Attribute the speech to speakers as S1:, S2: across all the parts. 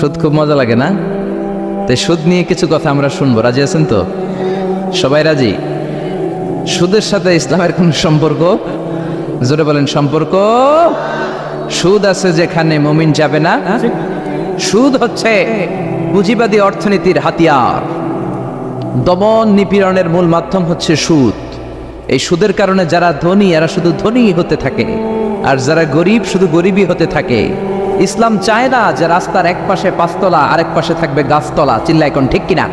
S1: সুদ খুব মজা লাগে না? তাই সুদ নিয়ে কিছু কথা আমরা শুনবো। রাজি আছেন তো? সবাই রাজি? সুদের সাথে ইসলামের কোন সম্পর্ক? জোরে বলেন সম্পর্ক। সুদ আছে যেখানে মুমিন যাবে না। সুদ হচ্ছে পুঁজিবাদী অর্থনীতির হাতিয়ার। দমন নিপীড়নের মূল মাধ্যম হচ্ছে সুদ। এই সুদের কারণে যারা ধনী এরা শুধু ধনী হতে থাকে, আর যারা গরিব শুধু গরিবই হতে থাকে। ইসলাম চায় না যে রাস্তার এক পাশে পাঁচতলা আরেক পাশে থাকবে গাছতলা। চিল্লায় কোন ঠিক কিনা?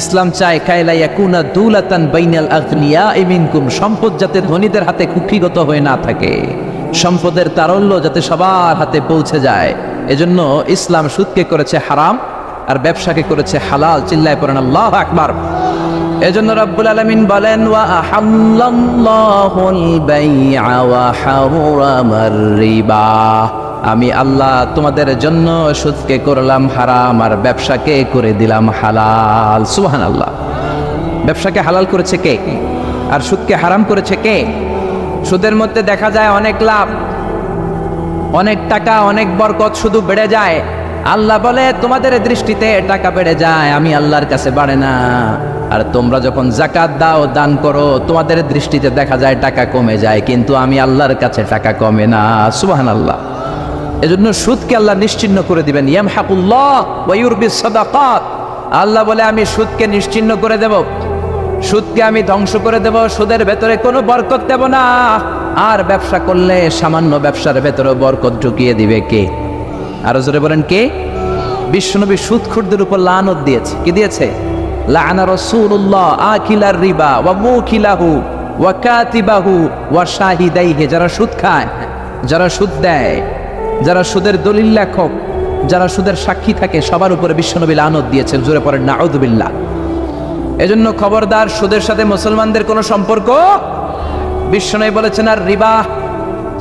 S1: ইসলাম চায় কায়লা ইয়াকুনা দুলাতান বাইনাল আগনিয়া মিনকুম, সম্পদ যাতে ধনীদের হাতে কুক্ষিগত হয়ে না থাকে, সম্পদের তারল্য যাতে সবার হাতে পৌঁছে যায়। এজন্য ইসলাম সুদকে করেছে হারাম আর ব্যবসাকে করেছে হালাল। চিল্লায় পড়েন আল্লাহু আকবার। এজন্য রব্বুল আলামিন বলেন ওয়া আহাল্লাল্লাহুল বাইআ ওয়া হারামার রিবা, আমি আল্লাহ তোমাদের জন্য সুদকে করলাম হারাম আর ব্যবসাকে করে দিলাম হালাল। সুবহানাল্লাহ। ব্যবসাকে হালাল করেছে কে আর সুদকে হারাম করেছে কে? সুদের মধ্যে দেখা যায় অনেক লাভ, অনেক টাকা, অনেক বরকত, শুধু বেড়ে যায়। আল্লাহ বলে তোমাদের দৃষ্টিতে টাকা বেড়ে যায়, আমি আল্লাহর কাছে বাড়ে না। আর তোমরা যখন যাকাত দাও, দান করো, তোমাদের দৃষ্টিতে দেখা যায় টাকা কমে যায়, কিন্তু আমি আল্লাহর কাছে টাকা কমে না। সুবহানাল্লাহ। এজন্য সুদকে আল্লাহ নিশ্চিহ্ন করে দিবেন। ইয়ামহাকুল্লাহ ওয়া ইউরবিস সাদাকাত। আল্লাহ বলে আমি সুদকে নিশ্চিহ্ন করে দেব, সুদকে আমি ধ্বংস করে দেব, সুদের ভেতরে কোনো বরকত দেব না। আর ব্যবসা করলে সামান্য ব্যবসার ভেতরে বরকত ঢুকিয়ে দিবে কে? আরো জোরে বলেন কে? বিশ্বনবী সুদখোরদের উপর লানত দিয়েছে। কি দিয়েছে? লাআনা রাসূলুল্লাহ আকিলার রিবা ওয়া মুকিলাহু ওয়া কাতিবাহু ওয়া শাহিদাইহি। যারা সুদ খায়, যারা সুদ দেয়, যারা সুদের দলিল লেখক, যারা সুদের সাক্ষী থাকে, সবার উপরে বিশ্বনবী লানত দিয়েছেন। জোরে পড়েন নাউযুবিল্লাহ। এজন্য খবরদার, সুদের সাথে মুসলমানদের কোনো সম্পর্ক। বিশ্বনবী বলেছেন আর রিবা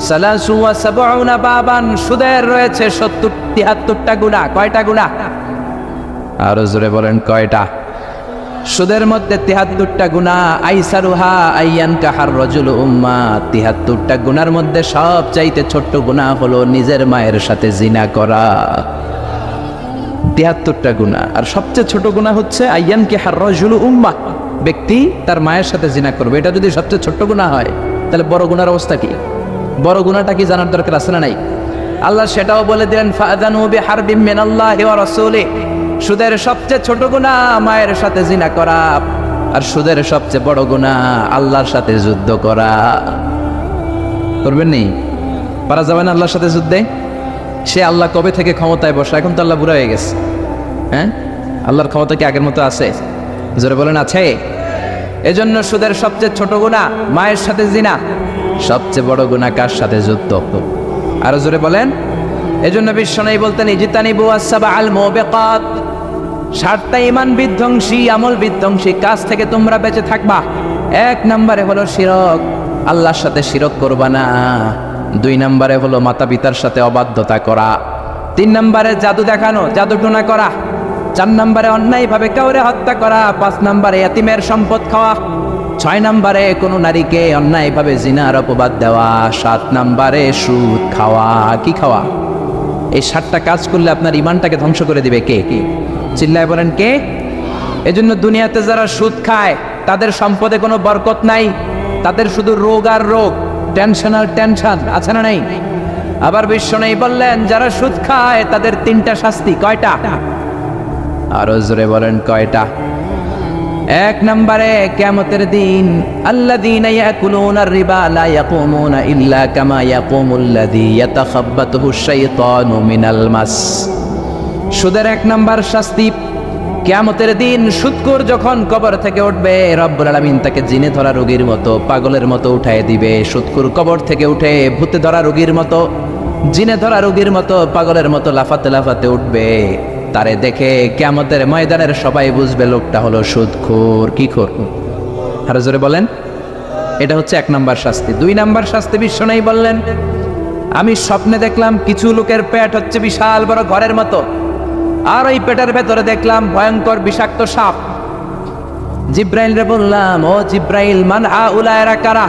S1: সালাসু ওয়া সাবউনা বাবান, সুদের রয়েছে 73টা গুনাহ। কয়টা গুনাহ? আরো জোরে বলেন কয়টা? সুদের মধ্যে 73টা গুনাহ। আইসারুহা আইয়ান কাহার রাজুল উম্মা, 73টা গুনার মধ্যে সবচাইতে ছোট্ট গুনাহ হলো নিজের মায়ের সাথে জিনা করা। 73টা গুনাহ, আর সবচেয়ে ছোট গুনাহ হচ্ছে আইয়ান কাহার রাজুল উম্মা, ব্যক্তি তার মায়ের সাথে জিনা করবে। এটা যদি সবচেয়ে ছোট্ট গুনাহ হয়, তাহলে বড় গুনার অবস্থা কি? বড় গুনাহটা কি জানার দরকার আছে না নাই? আল্লাহ সেটাও বলে দিলেন ফাআযানু বিহারবিম মিনাল্লাহি ওয়া রাসূলিহি। সুদের সবচেয়ে ছোট গুনাহ মায়ের সাথে জিনা করা, আর সুদের সবচেয়ে বড় গুনাহ আল্লাহর সাথে যুদ্ধ করা। করবেন নি? পারা যাবে না আল্লাহর সাথে যুদ্ধে? সে আল্লাহ কবে থেকে ক্ষমতায় বসা? এখন তো আল্লাহ বুড়া হয়ে গেছে। হ্যাঁ, আল্লাহর ক্ষমতা কি আগের মতো আছে? জোরে বলেন আছে? এজন্য সুদের সবচেয়ে ছোট গুনাহ মায়ের সাথে জিনা, সবচেয়ে বড় গুনাহ কার সাথে? যুদ্ধ। আরো জোরে বলেন। এজন্য বিশ্বনবী বলতেন ইজতানিবু আস-সাবআল মুবিকাত, 7টা ঈমান বিধ্বংসী, আমল বিধ্বংসী কাজ থেকে তোমরা বেঁচে থাকবা। 1 নম্বরে হলো শিরক, আল্লাহর সাথে শিরক করবা না। 2 নম্বরে হলো মাতা পিতার সাথে অবাধ্যতা করা। 3 নম্বরে জাদু দেখানো, জাদুটোনা করা। 4 নম্বরে অন্যায়ভাবে কাউরে হত্যা করা। 5 নম্বরে এতিমের সম্পদ খাওয়া। 6 নম্বরে কোনো নারীকে অন্যায়ভাবে জিনার অপবাদ দেওয়া। 7 নম্বরে সুদ খাওয়া। কি খাওয়া? এই 7টা কাজ করলে আপনার ইমানটাকে ধ্বংস করে দিবে কে? চিল্লায় বলেন কে? এজন্য দুনিয়াতে যারা সুদ খায় তাদের সম্পদে কোনো বরকত নাই, তাদের শুধু রোগ আর রোগ, টেনশন আর টেনশন। আছে না নাই? আবার বিশ্বনবী বললেন যারা সুদ খায় তাদের 3টা শাস্তি। কয়টা? আরো জোরে বলেন কয়টা? 1 নম্বরে কিয়ামতের দিন আল্লাযীনা ইয়াকুলুনার রিবা লা ইয়াকুমুনা ইল্লা কামা ইয়াকুমুল্লাযী ইয়াতাখাব্বাতুহু শাইতানু মিনাল মাস। সুদের 1 নম্বর শাস্তি, কিয়ামতের দিন সুদখোর যখন কবর থেকে উঠবে, রব্বুল আলামিন তাকে জিনে ধরা রোগীর মতো, পাগলের মতো উঠায় দিবে। সুদখোর কবর থেকে উঠে ভূতে ধরা রোগীর মতো, জিনে ধরা রোগীর মতো, পাগলের মতো লাফাতে লাফাতে উঠবে। তারে দেখে কিয়ামতের ময়দানের সবাই বুঝবে লোকটা হলো সুদখোর। কি খোর? আরো জোরে বলেন। এটা হচ্ছে 1 নম্বর শাস্তি। 2 নম্বর শাস্তি বিশ্বনবী বললেন আমি স্বপ্নে দেখলাম কিছু লোকের পেট হচ্ছে বিশাল বড় ঘরের মতো, আর ওই পেটের ভেতরে দেখলাম ভয়ঙ্কর বিষাক্ত সাপ। জিব্রাইল রে বললাম ও জিব্রাইল মান হাউলা এরা কারা?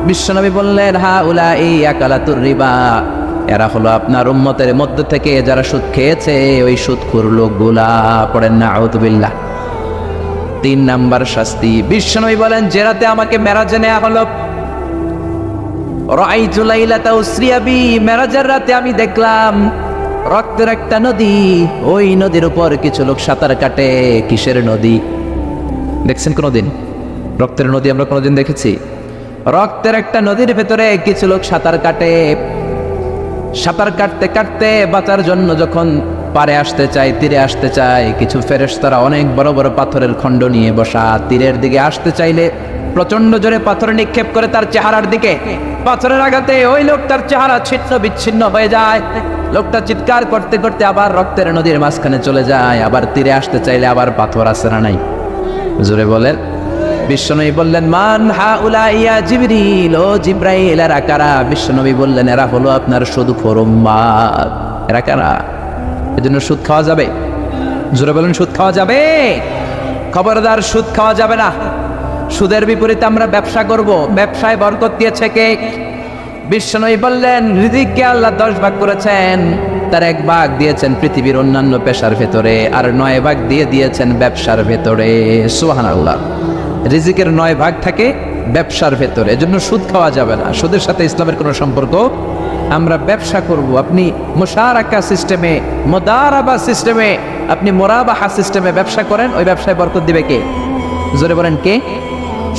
S1: বিশ্বনবী বললেন হাউলা এই আকালাতুর রিবা, এরা হলো আপনার উম্মতের মধ্যে থেকে যারা সুদ খেয়েছে ওই সুদখোর লোকগুলা। পড়েন না আউযুবিল্লাহ। 3 নাম্বার শাস্তি, বিশ্বনবী বলেন যে রাতে আমাকে মেরাজে নেওয়া হলো, রাআইতু লাইলাতা উসরিয়া বি, মেরাজের রাতে আমি দেখলাম রক্তের একটা নদী, ওই নদীর উপর কিছু লোক সাঁতার কাটে। কিসের নদী দেখছেন কোনোদিন? রক্তের নদী আমরা কোনোদিন দেখেছি? রক্তের একটা নদীর ভেতরে কিছু লোক সাঁতার কাটে। সাঁতার কাটতে কাটতে বাঁচার জন্য যখন পারে আসতে চায়, তীরে আসতে চায়, কিছু ফেরেশতারা অনেক বড় বড় পাথরের খণ্ড নিয়ে বসা, তীরের দিকে আসতে চাইলে প্রচন্ড জোরে পাথর নিক্ষেপ করে তার চেহারার দিকে। পাথরের আঘাতে ওই লোকটার চেহারা ছিন্ন বিচ্ছিন্ন হয়ে যায়। লোকটা চিৎকার করতে করতে আবার রক্তের নদীর মাঝখানে চলে যায়। আবার তীরে আসতে চাইলে আবার পাথর আছে না নাই? জোরে বলেন। বিশ্বনবী বললেন মান হাউলা ইয়া জিবরিল, ও জিব্রাইল এরা কারা? বিশ্বনবী বললেন এরা হলো আপনার সুদখোর উম্মত। এরা কারা? এজন্য সুদ খাওয়া যাবে? জোরে বলেন সুদ খাওয়া যাবে? খবরদার সুদ খাওয়া যাবে না। সুদের বিপরীতে আমরা ব্যবসা করব। ব্যবসায় বরকত দিয়েছে কে? বিশ্বনবী বললেন রিজিককে আল্লাহ 10 ভাগ করেছেন, তার 1 ভাগ দিয়েছেন পৃথিবীর অন্যান্য পেশার ভেতরে, আর 9 ভাগ দিয়ে দিয়েছেন ব্যবসার ভেতরে। সুবহানাল্লাহ। রিজিকের 9 ভাগ থাকে ব্যবসার ভেতরে, এজন্য সুদ খাওয়া যাবে না। সুদের সাথে ইসলামের কোনো সম্পর্ক। আমরা ব্যবসা করব। আপনি মুশারাকা সিস্টেমে, মুদারাবা সিস্টেমে, আপনি মুরাবাহা সিস্টেমে ব্যবসা করেন, ওই ব্যবসায় বরকত দিবে কে? জোরে বলেন কে?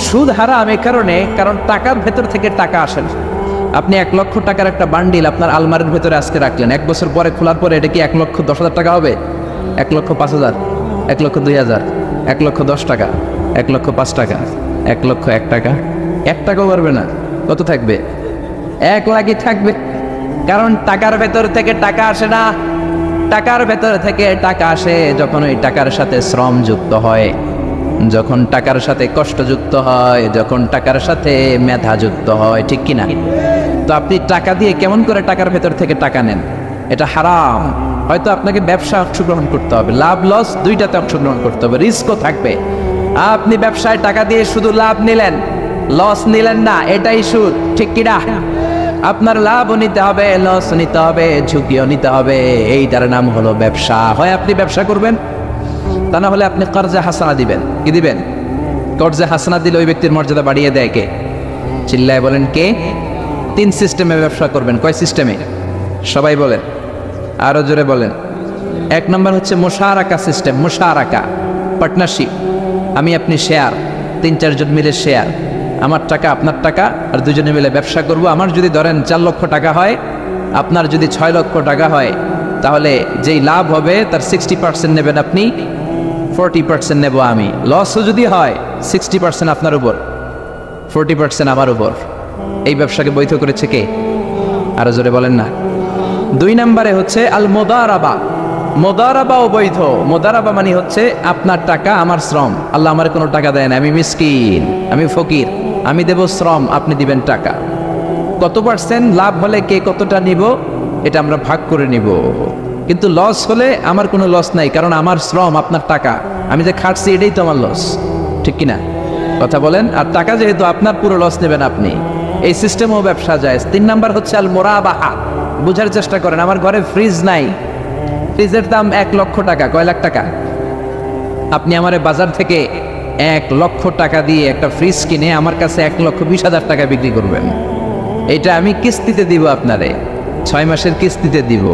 S1: সুদ হারাম এই কারণে, কারণ টাকার ভেতর থেকে টাকা আসে না। আপনি 1 লক্ষ টাকার একটা বান্ডিল আপনার আলমারির ভেতরে আজকে রাখলেন, 1 বছর পরে খোলার পরে এটা কি 1,10,000 টাকা হবে? 1,05,000, 1,02,000, 1,10 টাকা, 1,05 টাকা, 1,01 টাকা? 1 টাকাও পারবে না। কত থাকবে? 1 লাখই থাকবে। কারণ টাকার ভেতর থেকে টাকা আসে না। টাকার ভেতর থেকে টাকা আসে যখন ওই টাকার সাথে শ্রম যুক্ত হয়, যখন টাকার সাথে কষ্ট যুক্ত হয়, যখন টাকার সাথে মেধা যুক্ত হয়। ঠিক কিনা? তো আপনি টাকা দিয়ে কেমন করে টাকার ভেতর থেকে টাকা নেন? এটা হারাম। হয়তো আপনাকে ব্যবসা অংশগ্রহণ করতে হবে, লাভ লস দুইটাতে অংশগ্রহণ করতে হবে, রিস্কও থাকবে। আপনি ব্যবসায় টাকা দিয়ে শুধু লাভ নিলেন, লস নিলেন না, এটাই সুদ। ঠিক কিনা? আপনার লাভও নিতে হবে, লস নিতে হবে, ঝুঁকিও নিতে হবে। এইটার নাম হলো ব্যবসা। হয় আপনি ব্যবসা করবেন, তা না হলে আপনি কর্জে হাসানা দিবেন। কি দিবেন? কর্জে হাসানা দিলে ওই ব্যক্তির মর্যাদা বাড়িয়ে দেয় কে? চিল্লায় বলেন কে? 3 সিস্টেমে ব্যবসা করবেন। কয় সিস্টেমে? সবাই বলেন, আরো জোরে বলেন। 1 নম্বর হচ্ছে মুশারাকা সিস্টেম। মুশারাকা, পার্টনারশিপ। আমি আপনি শেয়ার, 3-4 জন মিলে শেয়ার, আমার টাকা আপনার টাকা, আর দুজনে মিলে ব্যবসা করব। আমার যদি ধরেন 4 লক্ষ টাকা হয়, আপনার যদি 6 লক্ষ টাকা হয়, তাহলে যেই লাভ হবে তার 60% নেবেন আপনি, 40% নেব আমি। লসও যদি হয় 60% আপনার উপর, 40% আমার উপর। এই ব্যবসাকে বৈধ করেছে কে? আরো জোরে বলেন না। 2 নম্বরে হচ্ছে আল মুদারাবা। মুদারাবাও বৈধ। মুদারাবা মানে হচ্ছে আপনার টাকা আমার শ্রম। আল্লাহ আমার কোনো টাকা দেয় না, আমি মিসকিন, আমি ফকির, আমি দেব শ্রম, আপনি দিবেন টাকা। কত পার্সেন্ট লাভ হলে কে কতটা নিব এটা আমরা ভাগ করে নিব। কিন্তু লস হলে আমার কোনো লস নাই, কারণ আমার শ্রম আপনার টাকা, আমি যে খাটছি এটাই তো আমার লস। ঠিক কিনা? কথা বলেন। আর টাকা যেহেতু আপনার, পুরো লস নেবেন আপনি। এই সিস্টেমও ব্যবসা যায়। 3 নাম্বার হচ্ছে আল মুরাবাহা। বুঝার চেষ্টা করেন। আমার ঘরে ফ্রিজ নাই, ফ্রিজের দাম 1 লক্ষ টাকা। কয় লাখ টাকা? আপনি আমারে বাজার থেকে 1 লক্ষ টাকা দিয়ে একটা ফ্রিজ কিনে আমার কাছে 1,20,000 টাকা বিক্রি করবেন। এটা আমি কিস্তিতে দিব আপনারে, 6 মাসের কিস্তিতে দিব।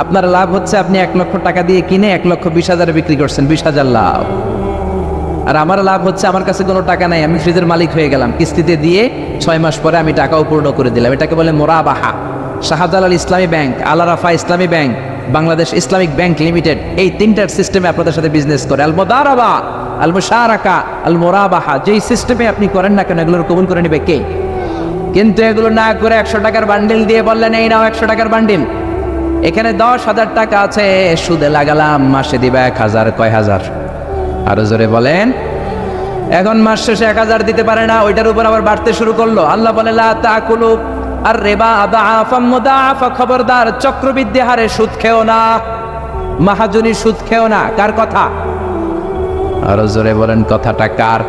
S1: আপনার লাভ হচ্ছে আপনি 1 লক্ষ টাকা দিয়ে কিনে 1,20,000 বিক্রি করছেন, 20,000 লাভ। আর আমার লাভ হচ্ছে আমার কাছে কোনো টাকা নাই, আমি ফ্রিজের মালিক হয়ে গেলাম, কিস্তিতে দিয়ে 6 মাস পরে আমি টাকাও পূর্ণ করে দিলাম। এটাকে বলে মুরাবাহা। শাহজালাল ইসলামী ব্যাংক, আল রাফা ইসলামী bank, Bangladesh Islamic bank limited, এই 3টার সিস্টেমে আপনাদের সাথে বিজনেস করে। আল মুদারাবা, আল মুশারাকা, আল মুরাবাহা। যেই সিস্টেমে আপনি করেন না কেন এগুলোর কবুল করে নেবে কে? কিন্তু এগুলো না করে 100 টাকার বান্ডিল দিয়ে বললেন এই নাও 100 টাকার বান্ডিল, এখানে 10,000 টাকা আছে, সুদে লাগালাম, মাসে দিবা 1,000। কয় হাজার? আরো জোরে বলেন। এখন মাস শেষে 1,000 দিতে পারে না, ওইটার উপর আবার বাড়তে শুরু করলো। আল্লাহ বলে লা তাকুলু আর রিবা আদাআফাম মুদাআফা। খবরদার, চক্রবৃদ্ধি হারে সুদ খেও না, মাহাজনী সুদ খেও না। কার কথা? আরো জোরে বলেন কথাটা কার?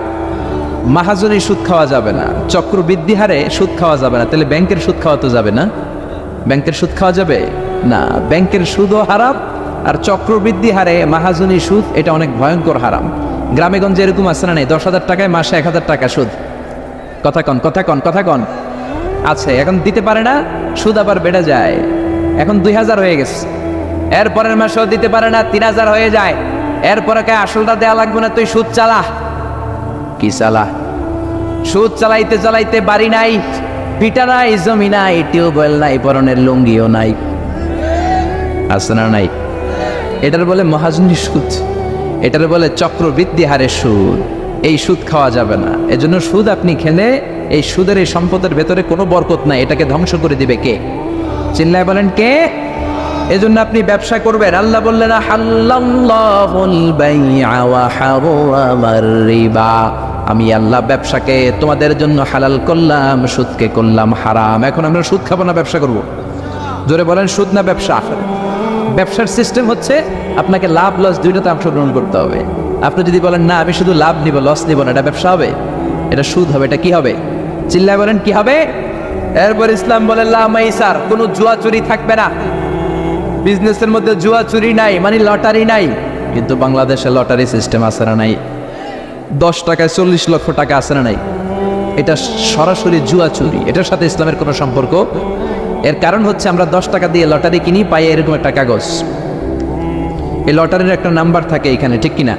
S1: মাহাজনী সুদ খাওয়া যাবে না, চক্রবৃদ্ধি হারে সুদ খাওয়া যাবে না। তাহলে ব্যাংকের সুদ খাওয়া তো যাবে না। ব্যাংকের সুদ খাওয়া যাবে না। ব্যাংকের সুদও হারাম, আর চক্রবৃদ্ধি হারে মাহাজনী সুদ, এটা অনেক ভয়ঙ্কর হারাম। গ্রামে গঞ্জে এরকম আছে না নেই? 10,000 টাকায় মাসে 1,000 টাকা সুদ। কথা কন আছে। এখন দিতে পারে না, সুদ আবার বেড়ে যায়। এখন 2,000 হয়ে গেছে, এরপরের মাসেও দিতে পারে না, 3,000 হয়ে যায়। এরপরে কে আসলটা দেয়া লাগবে না, তুই সুদ চালা। কি চালা? সুদ চালাইতে চালাইতে বাড়ি নাই, ভিটা নাই, জমি নাই, টিউবওয়েল নাই, পরনের লুঙ্গিও নাই। আছে না নাই? এটার বলে মহাজনী সুদ, এটার বলে চক্রবৃদ্ধি হারে সুদ। এই সুদ খাওয়া যাবে না। এজন্য সুদ আপনি খেলে এই সুদের এই সম্পদের ভেতরে কোনো বরকত নাই, এটাকে ধ্বংস করে দিবে কে? চিল্লায় বলেন কে? এজন্য আপনি ব্যবসা করবেন। আল্লাহ বললেন হাল্লাল্লাহুল বাইআ ওয়া হারামার রিবা, আমি আল্লাহ ব্যবসাকে তোমাদের জন্য হালাল করলাম, সুদকে করলাম হারাম। এখন আমরা সুদ খাবো না ব্যবসা করব? জোরে বলেন, সুদ না ব্যবসা? ব্যবসার সিস্টেম হচ্ছে আপনাকে লাভ লস দুইটাতে অংশগ্রহণ করতে হবে। আপনি যদি বলেন না আমি শুধু লাভ নিব, লস নিব না, এটা ব্যবসা হবে? এটা সুদ হবে। এটা কি হবে? চিল্লায় বলেন কি হবে? এরপর ইসলাম বলে লা মাইসার, কোনো জুয়া চুরি থাকবে না। বিজনেসের মধ্যে জুয়া চুরি নাই, মানে লটারি নাই। কিন্তু বাংলাদেশে লটারি সিস্টেম আছে না নাই? 10 টাকায় 40 লক্ষ টাকা আছে না নাই? এটা সরাসরি জুয়া চুরি, এটার সাথে ইসলামের কোনো সম্পর্ক। এর কারণ হচ্ছে আমরা 10 টাকা দিয়ে লটারি কিনি, পাই এরকম একটা কাগজ, এই লটারির একটা নাম্বার থাকে এখানে, ঠিক কিনা?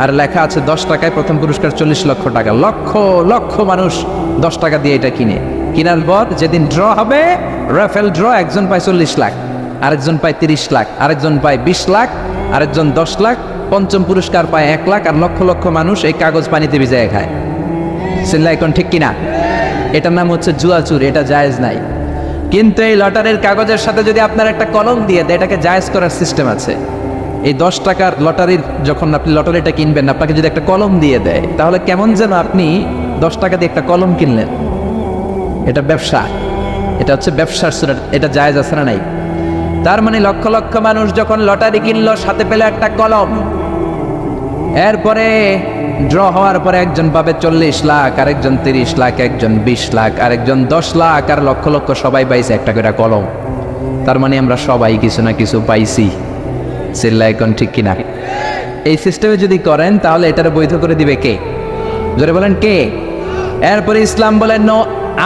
S1: আর লেখা আছে 10 টাকায় প্রথম পুরস্কার 40 লক্ষ টাকা। লক্ষ লক্ষ মানুষ 10 টাকা দিয়ে এটা কিনে। কিনার পর যেদিন ড্র হবে, রাফেল ড্র, একজন পায় 40 লাখ, আরেকজন পায় 30 লাখ, আরেকজন পায় 20 লাখ, আরেকজন 10 লাখ, পঞ্চম পুরস্কার পায় 1 লাখ, আর লক্ষ লক্ষ মানুষ এই কাগজ পানিতে ভিজায় খায়। চিল্লায় কোন ঠিক কিনা? এটার নাম হচ্ছে জুয়া চুরি, এটা জায়েজ নাই। কিন্তু এই লটারির কাগজের সাথে যদি আপনার একটা কলম দিয়ে দেয়, এটাকে জায়েজ করার সিস্টেম আছে। এই 10 টাকার লটারির, যখন আপনি লটারিটা কিনবেন, আপনাকে যদি একটা কলম দিয়ে দেয়, তাহলে কেমন যেন আপনি 10 টাকা দিয়ে একটা কলম কিনলেন। এটা ব্যবসা, এটা হচ্ছে ব্যবসার সুরা, এটা জায়েজ আছে না নাই? তার মানে লক্ষ লক্ষ মানুষ যখন লটারি কিনলো, সাথে পেলে একটা কলম। এরপরে ড্র হওয়ার পরে একজন পাবে 40 লাখ, আরেকজন 30 লাখ, একজন 20 লাখ, আরেকজন 10 লাখ, আর লক্ষ লক্ষ সবাই পাইছে একটা করে কলম। তার মানে আমরা সবাই কিছু না কিছু পাইছি। চিল্লায় কোন ঠিক কিনা? এই সিস্টেমে যদি করেন, তাহলে এটার বৈধ করে দিবে কে? জোরে বলেন কে? এরপরে ইসলাম বলেন নো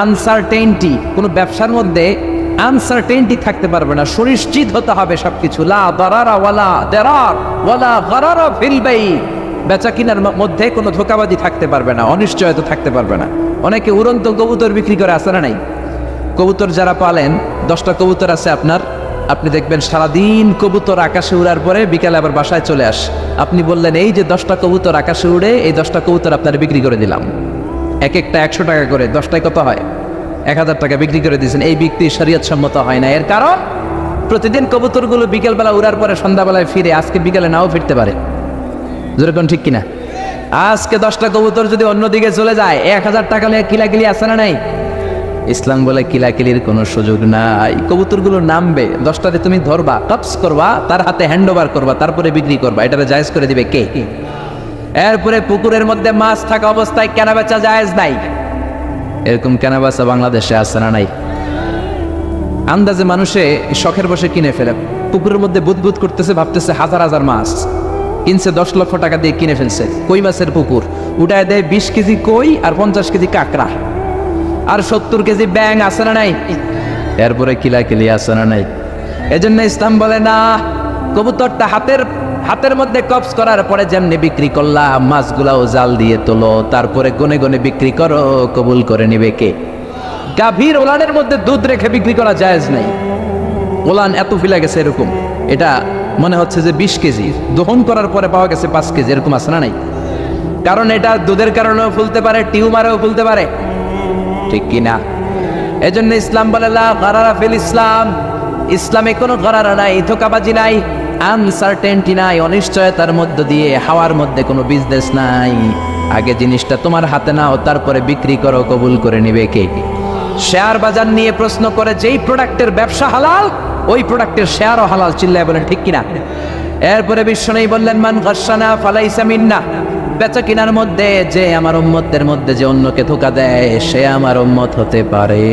S1: আনসার্টেইনটি, কোনো ব্যবসার মধ্যে আনসার্টেইনটি থাকতে পারবে না, সুনিশ্চিত হতে হবে সবকিছু। লা দারারা ওয়ালা দারার ওয়ালা গারারা ফিল বাই, বেচা কিনার মধ্যে কোনো ধোঁকাবাজি থাকতে পারবে না, অনিশ্চয়তা থাকতে পারবে না। অনেকে উড়ন্ত কবুতর বিক্রি করে, আছে না নাই? কবুতর যারা পালেন, 10টা কবুতর আছে আপনার, আপনি দেখবেন সারাদিন কবুতর আকাশে উড়ার পরে বিকালে আবার বাসায় চলে আসে। আপনি বললেন এই যে 10টা কবুতর আকাশে উড়ে, এই 10টা কবুতর আপনার বিক্রি করে দিলাম, এক একটা 100 টাকা করে, 10টায় কত হয়? 1000 টাকা বিক্রি করে দিয়েছেন। এই বিক্রি শরীয়ত সম্মত হয় না। এর কারণ প্রতিদিন কবুতরগুলো বিকেলবেলা উড়ার পরে সন্ধ্যাবেলায় ফিরে, আজকে বিকালে নাও ফিরতে পারে। যেরকম ঠিক কিনা? আজকে 10টা কবুতর যদি অন্যদিকে চলে যায়, 1000 টাকা নিয়ে কিলাকিলি আছে না নাই? ইসলাম বলে কিলাকিলির কোনো সুযোগ নাই। কবুতরগুলো নামবে, 10টাতে তুমি ধরবা, কাপস করবা, তার হাতে হ্যান্ড ওভার করবা, তারপরে বিক্রি করবা। এটারে জায়েজ করে দিবে কে? এরপরে পুকুরের মধ্যে মাছ থাকা অবস্থায় কেনা বেচা জায়েজ নাই। এরকম কেনা বেচা বাংলাদেশে আছে না নাই? আন্দাজে মানুষে শখের বসে কিনে ফেলে, পুকুরের মধ্যে বুদবুদ করতেছে, ভাবতেছে হাজার হাজার মাছ কিনছে, 10 লক্ষ টাকা দিয়ে কিনে ফেলছে। কই মাছের পুকুর, উঠায় দেয় 20 কেজি কই আর 50 কেজি কাঁকড়া আর 70 কেজি ব্যাং, আছে না নাই? এরপরে কিলাকিলি আছে না নাই? এজন্য ইসলাম বলে না, কবুতরটা হাতের মধ্যে কবজ করার পরে যেমনি বিক্রি করলাম, মাছগুলাও জাল দিয়ে তোলো, তারপরে গনে গনে বিক্রি করো, কবুল করে নিবে কে? গাভীর ওলানের মধ্যে দুধ রেখে বিক্রি করা জায়েজ নাই। ওলান এত ফিলা গেছে এরকম, এটা মনে হচ্ছে যে 20 কেজি, দহন করার পরে পাওয়া গেছে 5 কেজি, এরকম আছে না নাই? কারণ এটা দুধের কারণেও ফুলতে পারে, টিউমারেও ফুলতে পারে, ঠিক কিনা? এজন্য ইসলাম বলে লা গারারা ফিল ইসলাম, ইসলামে কোনো গারারা নাই, ধোঁকাবাজি নাই, আনসার্টেনটি নাই, অনিশ্চয়তার মধ্য দিয়ে, হাওয়ার মধ্যে কোনো বিজনেস নাই। আগে জিনিসটা তোমার হাতে নাও, তারপরে বিক্রি করো, কবুল করে নিবে কে? শেয়ার বাজার নিয়ে প্রশ্ন করে, যেই প্রোডাক্টের ব্যবসা হালাল, ওই প্রোডাক্টের শেয়ারও হালাল। চিল্লায় বলেন ঠিক কিনা? এরপরে বিশ্বনবী বললেন মান গাশশানা ফালাইসা মিন্না, বেচা কিনার মধ্যে যে আমার উম্মতদের মধ্যে যে অন্যকে ধোঁকা দেয়, সে আমার উম্মত হতে পারে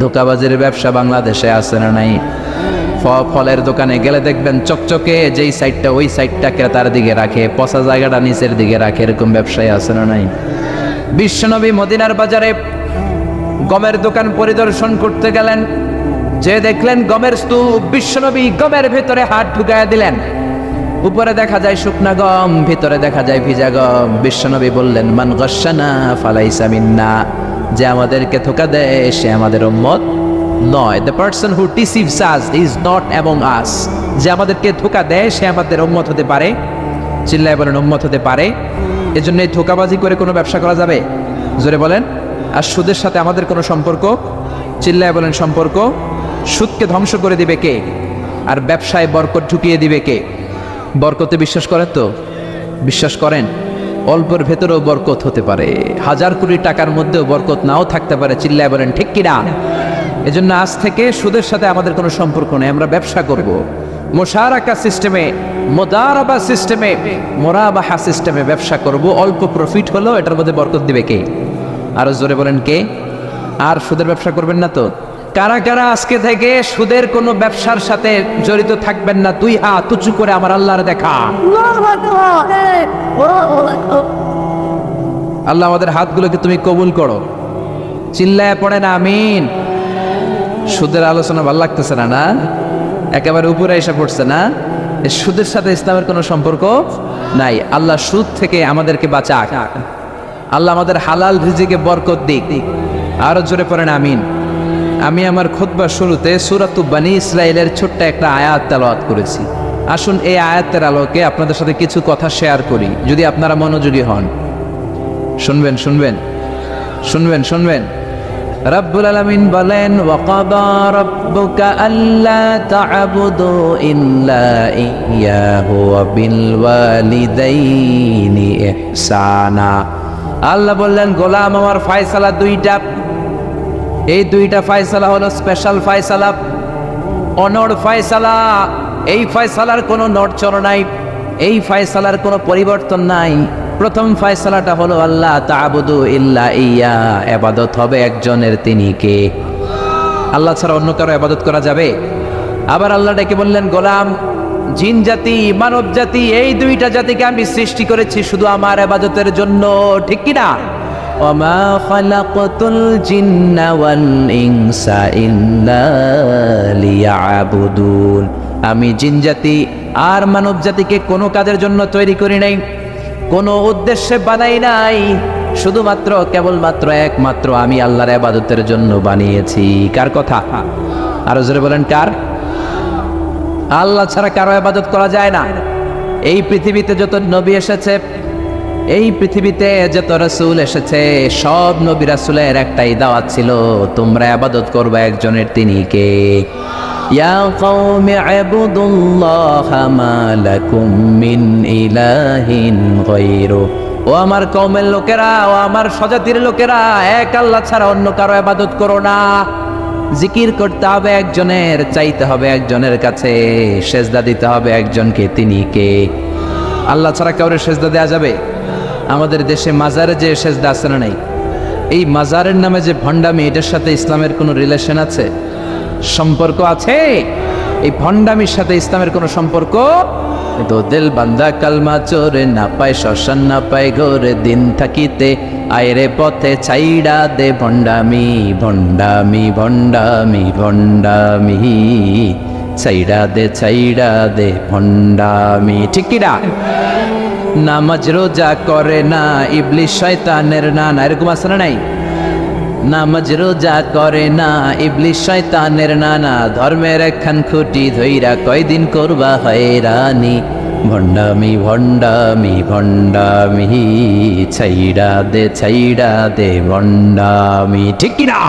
S1: ধোঁকাবাজির ব্যবসা বাংলাদেশে আছে না নাই? ফলের দোকানে গেলে দেখবেন চকচকে যেই সাইডটা ওই সাইডটা ক্রেতার দিকে রাখে, পচা জায়গাটা নিচের দিকে রাখে, এরকম ব্যবসায় আছে না নাই? বিশ্বনবী মদিনার বাজারে গমের দোকান পরিদর্শন করতে গেলেন, যে দেখলেন গমের স্তূপ। বিশ্বনবী গমের ভেতরে হাত ঢুকায়া দিলেন। উপরে দেখা যায় শুকনা গম, ভিতরে দেখা যায় ভিজা গম। বিশ্বনবী বললেন, মান গাশশানা ফালাইসা মিন্না, যে আমাদেরকে ধোঁকা দেয় সে আমাদের উম্মত নয়। The person who deceives us is not among আস, যে আমাদেরকে ধোঁকা দেয় সে আমাদের উম্মত হতে পারে। চিল্লায় বলেন উম্মত হতে পারে। এজন্য এই ধোঁকাবাজি করে কোনো ব্যবসা করা যাবে? জোরে বলেন। আর সুদের সাথে আমাদের কোনো সম্পর্ক? চিল্লায় বলেন সম্পর্ক। সুদকে ধ্বংস করে দিবে কে? আর ব্যবসায় বরকত ঢুকিয়ে দিবে কে? বরকতে বিশ্বাস করেন তো? বিশ্বাস করেন? অল্পের ভেতরেও বরকত হতে পারে, 1000 কোটি টাকার মধ্যেও বরকত নাও থাকতে পারে। চিল্লায় বলেন ঠিক কিনা? এজন্য আজ থেকে সুদের সাথে আমাদের কোনো সম্পর্ক নেই। আমরা ব্যবসা করব মুশারাকা সিস্টেমে, মুদারাবা সিস্টেমে, মুরাবাহা সিস্টেমে ব্যবসা করব। অল্প প্রফিট হলো এটার মধ্যে বরকত দিবে কে? আরো জোরে বলেন কে? আর সুদের ব্যবসা করবেন না তো? কারা কারা আজকে থেকে সুদের কোনো ব্যবসার সাথে জড়িত থাকবেন না? 2 হাত উঁচু করে আমার আল্লাহর দেখা। আল্লাহ আমাদের হাতগুলোকে তুমি কবুল করো। চিল্লায় পড়ে না আমিন। সুদের আলোচনা ভালো লাগতেছে না? না একেবারে উপরে এসে পড়ছে না? এই সুদের সাথে ইসলামের কোনো সম্পর্ক নাই। আল্লাহ সুদ থেকে আমাদেরকে বাঁচাক। আল্লাহ আমাদের হালাল রিজিকে বরকত দিক। আরো জোরে পড়েন আমিন। আমি আমার খুতবার শুরুতে সূরাত বানী ইসরাঈলের ছোট্ট একটা আয়াত তেলাওয়াত করেছি। আসুন এই আয়াতের আলোকে আপনাদের সাথে কিছু কথা শেয়ার করি, যদি আপনারা মনোযোগী হন। শুনবেন শুনবেন শুনবেন শুনবেন। রব্বুল আলামিন বলেন, ওয়াকাদা রাব্বুকা আল্লা তা'বুদু ইল্লা ইয়্যাহু ওয়া বিল ওয়ালিদাইনি ইহসানা। আল্লাহ বললেন, গোলাম আমার ফয়সালা 2টা। এই 2টা ফয়সালা হলো স্পেশাল ফয়সালা, অনড় ফয়সালা। এই ফয়সালার কোনো নড়চড় নাই, এই ফয়সালার কোনো পরিবর্তন নাই। প্রথম ফয়সালাটা হলো আল্লাহ তা'বুদু ইল্লা ইয়্যা, ইবাদত হবে একজনের, তিনি কে? আল্লাহ ছাড়া অন্য কারো ইবাদত করা যাবে? আবার আল্লাহ ডেকে বললেন, গোলাম জিন জাতি মানব জাতি এই 2টা জাতিকে আমি সৃষ্টি করেছি শুধু আমার ইবাদতের জন্য, ঠিক কি না? ওয়ামা খালাকতুল জিন্না ওয়াল ইনসা ইল্লা লিয়াবুদুন। আমি জিন জাতি আর মানব জাতিকে কোনো কাজের জন্য তৈরি করি নাই, কোনো উদ্দেশ্যে বানাই নাই, শুধুমাত্র কেবলমাত্র একমাত্র আমি আল্লাহর ইবাদতের জন্য বানিয়েছি। কার কথা? আরো জোরে বলেন কার? আল্লাহ ছাড়া কারো ইবাদত করা যায় না। এই পৃথিবীতে যত নবী এসেছে, এই পৃথিবীতে যত রাসূল এসেছে, সব নবী রাসূলের একটাই দাওয়াত ছিল, তোমরা ইবাদত করবে একজনের, তিনি কে? ইয়া কওমি ইবুদুল্লাহা মা লাকুম মিন ইলাহিন গায়রু। ও আমার কওমের লোকেরা, ও আমার স্বজাতির লোকেরা, এক আল্লাহ ছাড়া অন্য কারো ইবাদত করো না। জিকির করতে হবে একজনের, চাইতে হবে একজনের কাছে, সেজদা দিতে হবে একজনকে, তিনি কে? আল্লাহ ছাড়া কাউরে সেজদা দেয়া যাবে? আমাদের দেশে মাজারে যে সেজদা আছে না নাই, এই মাজারের নামে যে ভণ্ডামি, এটার সাথে ইসলামের কোনো রিলেশন আছে? সম্পর্ক আছে? এই ভণ্ডামির সাথে ইসলামের কোনো সম্পর্ক? তো দিল বান্দা কালমা চোরে, না পায় শ্মশান না পায় ঘরে, দিন থাকিতে আয়রে পথে ছাইড়া দে ভণ্ডামি ভণ্ডামি ভণ্ডামি ভণ্ডামি, ছাইড়া দে ভণ্ডামি, ঠিক কি না? নামাজ রোজা করে না ইবলিস শয়তানের নানা, এরকম আছে না নাই? নামাজ রোজা করে না ইবলিস শয়তানের নানা, ধর্মের একখান খুঁটি ধইরা কয়দিন করবা হয়রানি, ভণ্ডামি ভণ্ডামি ভণ্ডামি, ছাইড়া দে ভণ্ডামি, ঠিক কি না?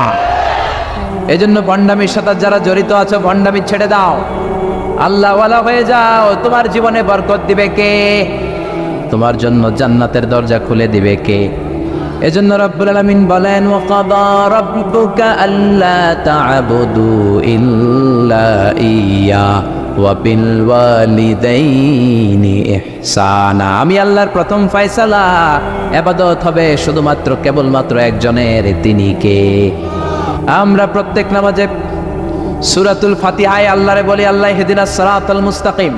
S1: এজন্য ভণ্ডামির সাথে যারা জড়িত আছো, ভণ্ডামি ছেড়ে দাও, আল্লাহওয়ালা হয়ে যাও। তোমার জীবনে বরকত দিবে কে? তোমার জন্য জান্নাতের দরজা খুলে দিবে কে? এজন্য রব্বুল আলামিন বলেন, ওয়াকাদা রাব্বুকা আল্লা তা'বুদু ইল্লা ইয়্যা ওয়া বিল ওয়ালিদাইনি ইহসানা। আমি আল্লাহর প্রথম ফয়সালা, ইবাদত হবে শুধুমাত্র কেবলমাত্র একজনের, তিনি কে? আমরা প্রত্যেক নামাজে সূরাতুল ফাতিহায় আল্লাহরে বলি, আল্লাহ ইহদিনাস সিরাতাল মুস্তাকিম,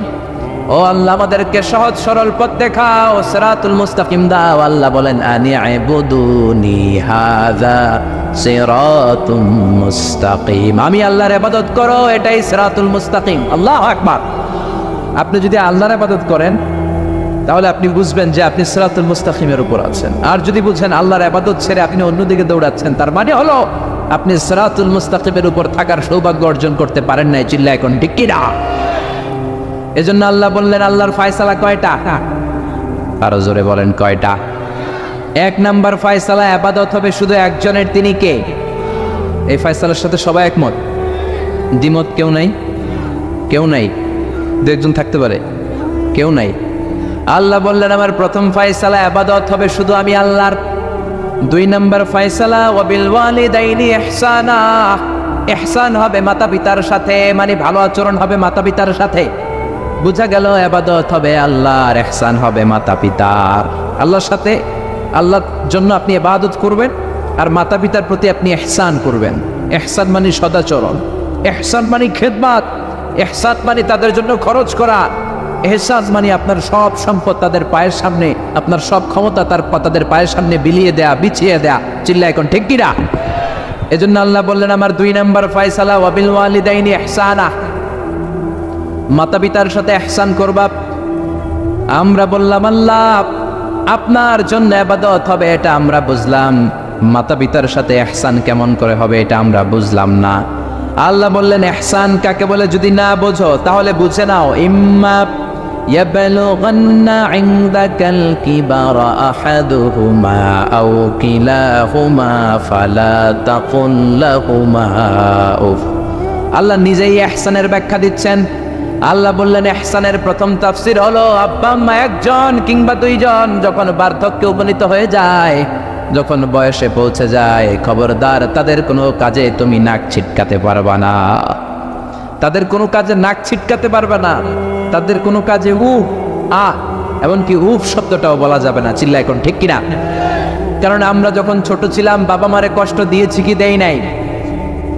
S1: ও আল্লাহ আমাদেরকে সহজ সরল পথ দেখাও, সিরাতুল মুস্তাকিম দাও। আল্লাহ বলেন আনি ইবুদুনি হাযা সিরাতুম মুস্তাকিম, আমি আল্লাহর ইবাদত করো, এটাই সিরাতুল মুস্তাকিম। আল্লাহু আকবার। আপনি যদি আল্লাহর ইবাদত করেন তাহলে আপনি বুঝবেন যে আপনি সিরাতুল মুস্তাকিমের উপর আছেন। আর যদি বুঝেন আল্লাহর ইবাদত ছেড়ে আপনি অন্যদিকে দৌড়াচ্ছেন, তার মানে হলো আপনি সিরাতুল মুস্তাকিমের উপর থাকার সৌভাগ্য অর্জন করতে পারেন নাই। চিল্লায় এখন ঠিক কি না? এজন্য আল্লাহ বললেন আল্লাহর ফয়সালা কয়টা? আরো জোরে বলেন কয়টা? এক নাম্বার ফয়সালা, ইবাদত হবে শুধু একজনের, তিনি কে? এই ফয়সালার সাথে সবাই একমত? দ্বিমত কেউ নাই? কেউ নাই? দু একজন থাকতে পারে, কেউ নাই। আল্লাহ বললেন আমার প্রথম ফয়সালা, ইবাদত হবে শুধু আমি আল্লাহর। দুই নাম্বার ফয়সালা, ওয়াবিল ওয়ালিদাইনি ইহসানা, ইহসান হবে মাতা পিতার সাথে, মানে ভালো আচরণ হবে মাতা পিতার সাথে। বুঝা গেল ইবাদত হবে আল্লাহর, ইহসান হবে মাতা পিতার। আল্লাহর সাথে, আল্লাহর জন্য আপনি ইবাদত করবেন, আর মাতা পিতার প্রতি আপনি ইহসান করবেন। ইহসান মানে সদাচরণ, ইহসান মানে খেদমত, ইহসান মানে তাদের জন্য খরচ করা, ইহসান মানে আপনার সব সম্পদ তাদের পায়ের সামনে, আপনার সব ক্ষমতা তাদের পায়ের সামনে বিলিয়ে দেয়া, বিছিয়ে দেয়া। চিল্লা এখন ঠিক কিনা? এজন্য আল্লাহ বললেন আমার দুই নাম্বার ফয়সালা, ওয়াবিল ওয়ালিদাইনি ইহসানা, মাতা পিতার সাথে ইহসান করবা। আমরা বললাম আল্লাহ আপনার জন্য ইবাদত হবে, এটা আমরা বুঝলাম, মাতা পিতার সাথে ইহসান কেমন করে হবে এটা আমরা বুঝলাম না। আল্লাহ বললেন ইহসান কাকে বলে যদি না বোঝো তাহলে বুঝে নাও, ইম্মা ইয়াবলুগান্না ইনদাকাল কিবারা আহাদুহুমা আও কিলাহুমা ফালা তাকুল লাহুমা উফ। আল্লাহ নিজেই ইহসানের ব্যাখ্যা দিচ্ছেন। আল্লাহ বললেন ইহসানের প্রথম তাফসীর হলো আব্বা আম্মা একজন কিংবা দুইজন যখন বার্ধক্যে উপনীত হয়ে যায়, যখন বয়সে পৌঁছে যায়, খবরদার তাদের কোনো কাজে তুমি নাক ছিটকাতে পারবা না, তাদের কোনো কাজে নাক ছিটকাতে পারবে না, তাদের কোনো কাজে উফ এমনকি উফ শব্দটাও বলা যাবে না। চিল্লা এখন ঠিক কিনা? কারণ আমরা যখন ছোট ছিলাম বাবা মারে কষ্ট দিয়েছি কি দেই নাই?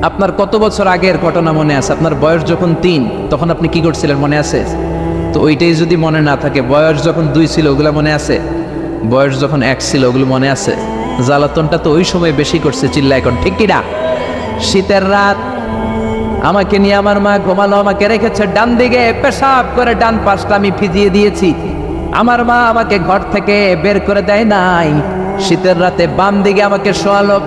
S1: আপনার কত বছর আগের ঘটনা মনে আছে? আপনার বয়স যখন 3 তখন আপনি কি করছিলেন মনে আছে? তো ওইটাই যদি মনে না থাকে, বয়স যখন 2 ছিল ওগুলো মনে আছে? বয়স যখন 1 ছিল ওগুলো মনে আছে? জ্বালাতনটা তো ওই সময় বেশি করছে। চিল্লা এখন ঠিক কিনা? শীতের রাত, আমাকে নিয়ে আমার মা ঘুমালো, আমাকে রেখেছে ডান দিকে, পেশাব করে ডান পাশটা আমি ভিজিয়ে দিয়েছি। আমার মা আমাকে ঘর থেকে বের করে দেয় নাই, শীতের রাতে বাম দিকে আমাকে শোয়ালো।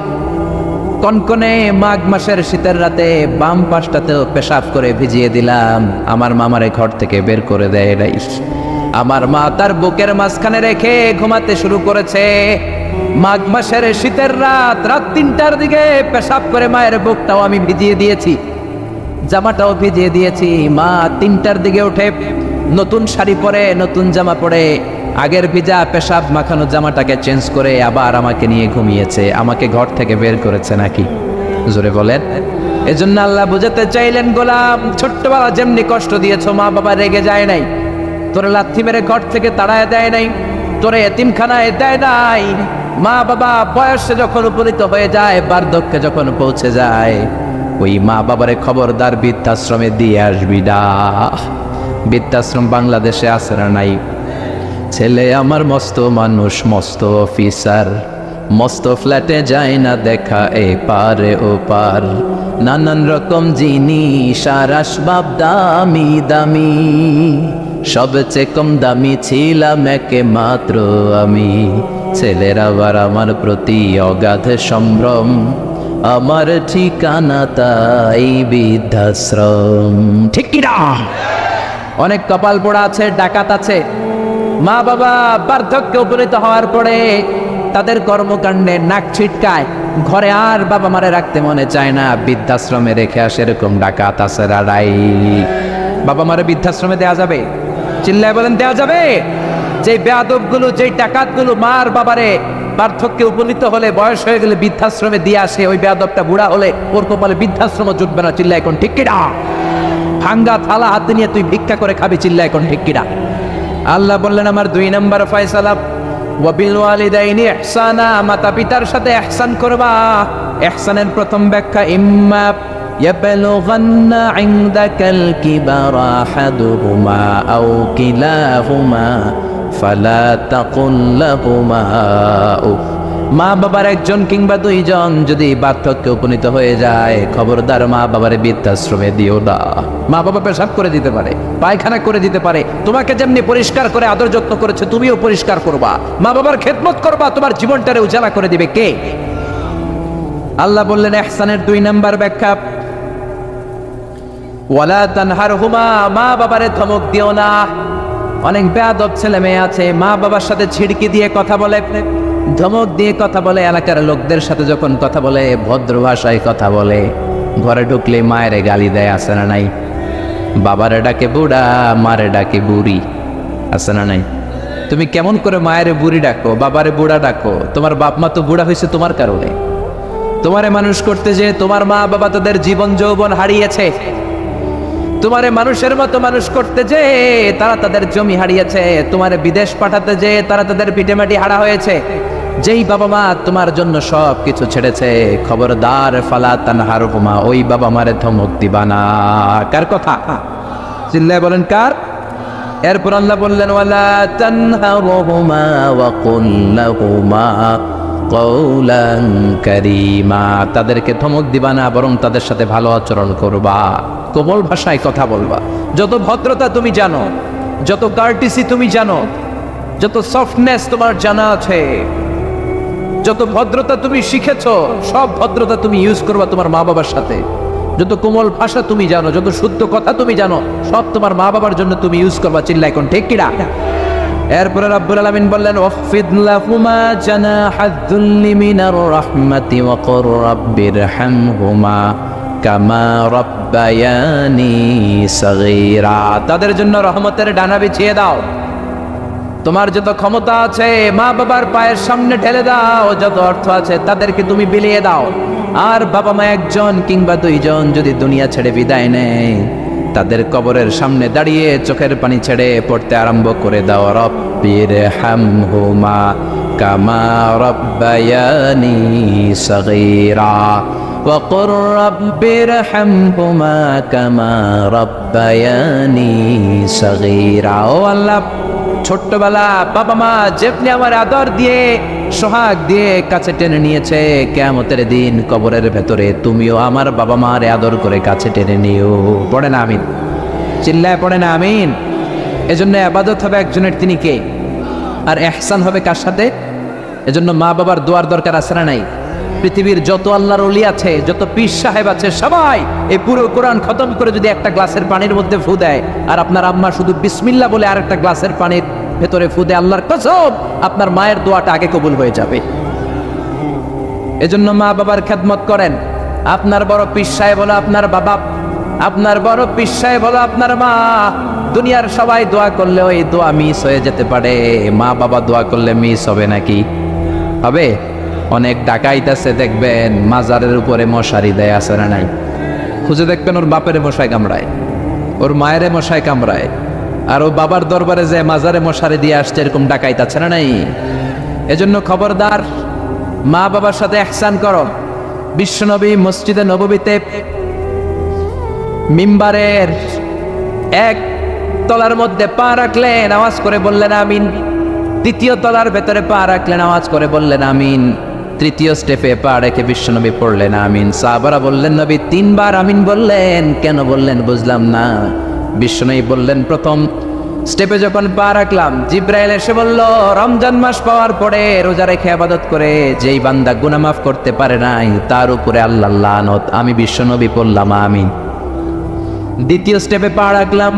S1: কনকনে মাঘ মাসের শীতের রাতে বাম পাশটাতেও পেশাব করে ভিজিয়ে দিলাম, আমার মা আমারে ঘর থেকে বের করে দেয় নাই। আমার মা তার বুকের মাঝখানে রেখে ঘুমাতে শুরু করেছে। মাঘ মাসের শীতের রাত 3টার দিকে পেশাব করে মায়ের বুকটাও আমি ভিজিয়ে দিয়েছি, জামাটাও ভিজিয়ে দিয়েছি। মা 3টার দিকে উঠে নতুন শাড়ি পরে, নতুন জামা পরে, আগের ভিজা পেশাব মাখানো জামাটাকে চেঞ্জ করে আবার আমাকে নিয়ে ঘুমিয়েছে। আমাকে ঘর থেকে বের করেছে নাকি? জোরে বলেন। এজন্য আল্লাহ বুঝাতে চাইলেন, গোলাম ছোট্টবেলা যেমনি কষ্ট দিয়েছো, মা বাবা রেগে যায় নাই, তোরে লাথি মেরে ঘর থেকে তাড়ায় দেয় নাই, তোরে এতিমখানায় দেয় নাই। মা বাবা বয়সে যখন উপনীত হয়ে যায়, বার্ধক্যে যখন পৌঁছে যায়, ওই মা বাবারে খবরদার বৃদ্ধাশ্রমে দিয়ে আসবি না। বৃদ্ধাশ্রম বাংলাদেশে আছে না নাই? ছেলে আমার মস্ত মানুষ, মস্ত অফিসার, মস্ত ফ্ল্যাটে যায় না দেখা এ পারে ও পার, নানান রকম জিনিস আর আসবাব দামি দামি, সবচেয়ে কম দামি ছিলাম একে মাত্র আমি। ছেলের আবার আমার প্রতি অগাধ সম্ভ্রম, আমার ঠিকানা তাই বৃদ্ধাশ্রম। ঠিক কিনা? অনেক কপাল পোড়া আছে, ডাকাত আছে, মা বাবা বার্ধক্যে উপনীত হওয়ার পরে তাদের কর্মকাণ্ডে নাক ছিটকায়, ঘরে আর বাবা মারে রাখতে মনে চায় না, বৃদ্ধাশ্রমে রেখে আসে। এরকম ডাকাত আছে রাড়াই। বাবা মারে বৃদ্ধাশ্রমে দেয়া যাবে? চিল্লায় বলেন দেয়া যাবে? যে বেয়াদবগুলো, যে ডাকাতগুলো মার বাবারে বার্ধক্যে উপনীত হলে, বয়স হয়ে গেলে বৃদ্ধাশ্রমে দিয়ে আসে, ওই বেয়াদবটা বুড়া হলে ওর কপালে বৃদ্ধাশ্রম জুটবে না। চিল্লা এখন ঠিক কিনা? ভাঙ্গা থালা হাতে নিয়ে তুই ভিক্ষা করে খাবি। চিল্লা এখন ঠিক কিনা? আল্লাহ বললেন আমার 2 নাম্বার ফয়সালা, ওয়া বিল ওয়ালিদাইনি ইহসানা, মাতা পিতার সাথে ইহসান করবা। ইহসানের প্রথম ব্যাখ্যা, ইম্মা ইয়াবলুগান্না ইনদাকাল কিবারা আহাদুহুমা আও কিলাহুমা ফালা তাকুল লাহুমা উফ। মা বাবার একজন কিংবা দুইজন যদি বার্ধক্যে উপনীত হয়ে যায়, খবরদার মা বাবারে বৃদ্ধাশ্রমে দিও না। মা বাবা পেশাব করে দিতে পারে, পায়খানা করে দিতে পারে, তোমাকে যেমনি পরিষ্কার করে আদর যত্ন করেছে তুমিও পরিষ্কার করবা, মা বাবার খেদমত করবা, তোমার জীবনটারে উজালা করে দিবে কে? আল্লাহ বললেন ইহসানের 2 নাম্বার ব্যাখ্যা, ওয়ালা তানহারহুমা, মা বাবারে ধমক দিও না। অনেক বেয়াদব ছেলে মেয়ে আছে, মা বাবার সাথে ছিড়কি দিয়ে কথা বলে, ধমক দিয়ে কথা বলে, এলাকার লোকদের সাথে যখন কথা বলে ভদ্র ভাষায় কথা বলে, ঘরে ঢুকলে মায়েরে গালি দেয়, আছে না নাই? বাবারে ডাকে বুড়া, মারে ডাকে বুড়ি, আছে না নাই? তুমি কেমন করে মায়েরে বুড়ি ডাকো, বাবারে বুড়া ডাকো? তোমার বাপ মা তো বুড়া হয়েছে তোমার কারণে। তোমারে মানুষ করতে যে তোমার মা বাবা তাদের জীবন যৌবন হারিয়েছে, তোমারে মানুষের মতো মানুষ করতে যে তারা তাদের জমি হারিয়েছে, তোমারে বিদেশ পাঠাতে যে তারা তাদের ভিটেমাটি হারা হয়েছে। যেই বাবা মা তোমার জন্য সব কিছু ছেড়েছে, খবরদার ফালা তানহারহুমা, ওই বাবা মারে ধমক দিবা না। কার কথা? চিল্লায় বলেন কার? এরপর আল্লাহ বললেন ওয়ালা তানহারহুমা ওয়া কুল লাহুমা কওলান কারীমা, তাদেরকে ধমক দিবা না, বরং তাদের সাথে ভালো আচরণ করবা, কোমল ভাষায় কথা বলবা। যত ভদ্রতা তুমি জানো, যত কার্টিসি তুমি জানো, যত সফটনেস তোমার জানা আছে, যত ভদ্রতা তুমি শিখেছো, সব ভদ্রতা তুমি ইউজ করবা তোমার মা বাবার সাথে। যত কোমল ভাষা তুমি জানো, যত শুদ্ধ কথা তুমি জানো, সব তোমার মা বাবার জন্য তুমি ইউজ করবা। চিল্লাই কোন ঠিক কিনা? এরপরে রব্বুল আলামিন বললেন ওয়াফিদ লাহুমা জানাহাযুল্লি মিনার রাহমাতি ওয়া কুর রাব্বিরহামহুমা কামা রাব্বায়ানি সাগীরা, তাদের জন্য রহমতের ডানা বিছিয়ে দাও। তোমার যত ক্ষমতা আছে মা বাবার পায়ের সামনে ঢেলে দাও, যত অর্থ আছে তাদেরকে তুমি বিলিয়ে দাও। আর বাবা মা একজন কিংবা দুইজন যদি দুনিয়া ছেড়ে বিদায় নেয়, তাদের কবরের সামনে দাঁড়িয়ে চোখের পানি ছেড়ে পড়তে আরম্ভ করে দাও, রব্বিরহামহুমা কামা রাব্বায়ানি সাগীরা ওয়া কুর রাব্বিরহামহুমা কামা রাব্বায়ানি সাগীরা। ও আল্লাহ, ছোট্টবেলা বাবা মা যেমনি আমার আদর দিয়ে সোহাগ দিয়ে কাছে টেনে নিয়েছে, কিয়ামতের দিন কবরের ভেতরে তুমিও আমার বাবা মারে আদর করে কাছে টেনে নিও। পড়ে না আমিন? চিল্লায় পড়ে না আমিন? এজন্য ইবাদত হবে একজনের, তিনি কে? আর ইহসান হবে কার সাথে? এজন্য মা বাবার দোয়ার দরকার আছে না নাই? পৃথিবীর যত আল্লাহর ওলি আছে, যত পীর সাহেব আছে, সবাই এই পুরো কোরআন খতম করে যদি একটা গ্লাসের পানির মধ্যে ফু দেয়, আর আপনার আম্মা শুধু বিসমিল্লাহ বলে আর একটা গ্লাসের পানির ভেতরে ফু দেয়, আল্লাহর কসম আপনার মায়ের দোয়াটা আগে কবুল হয়ে যাবে। এজন্য মা বাবার খেদমত করেন। আপনার বড় পীর সাহেব হলো আপনার বাবা, আপনার বড় পীর সাহেব হলো আপনার মা। দুনিয়ার সবাই দোয়া করলে ওই দোয়া মিস হয়ে যেতে পারে, মা বাবা দোয়া করলে মিস হবে নাকি? হবে? অনেক ডাকাইত আছে দেখবেন মাজারের উপরে মশারি দেয়, আছে না নাই? খুঁজে দেখবেন ওর বাপের মশাই কামড়ায়, ওর মায়ের মশাই কামড়ায়, আর ও বাবার দরবারে যে মাজারে মশারি দিয়ে আসছে, এরকম ডাকাইত আছে না নাই? এজন্য খবরদার মা বাবার সাথে ইহসান করো। বিশ্বনবী মসজিদে নববীতে মিম্বারের এক তলার মধ্যে পা রাখলেন, আওয়াজ করে বললেন আমিন। দ্বিতীয় তলার ভেতরে পা রাখলেন, আওয়াজ করে বললেন আমিন। তৃতীয় স্টেপে পা রেখে বিশ্বনবী পড়লেন আমিন। সাহাবারা বললেন নবী 3 বার আমিন বললেন, কেন বললেন বুঝলাম না। বিশ্বনবী বললেন প্রথম স্টেপে যখন পা রাখলাম, জিব্রাইল এসে বলল রমজান মাস পাওয়ার পরে রোজা রেখে ইবাদত করে যেই বান্দা গুনাহ মাফ করতে পারে নাই, তার উপরে আল্লাহর লানত। আমি বিশ্বনবী পড়লাম আমিন। দ্বিতীয় স্টেপে পা রাখলাম,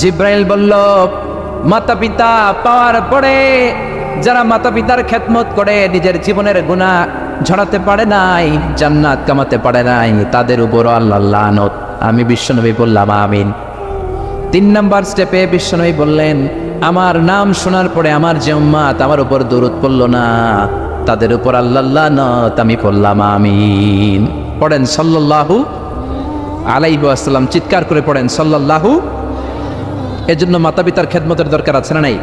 S1: জিব্রাইল বলল মাতা পিতা পাওয়ার পরে যারা মাতা পিতার খেদমত করে নিজের জীবনের গুনাহ ঝরাতে পারে নাই, জান্নাত কামাতে পারে নাই, তাদের উপর আল্লাহর লানত। আমি বিশ্বনবী বললাম আমিন। 3 নাম্বার স্টেপে বিশ্বনবী বললেন আমার নাম শোনার পরে আমার যে উম্মত আমার উপর দরুদ পড়ল না, তাদের উপর আল্লাহর লানত। আমি বললাম আমিন। পড়েন সাল্লাল্লাহু আলাইহি ওয়াসাল্লাম, চিৎকার করে পড়েন সাল্লাল্লাহু। এজন্য মাতা পিতার খেদমতের দরকার আছে না নাই?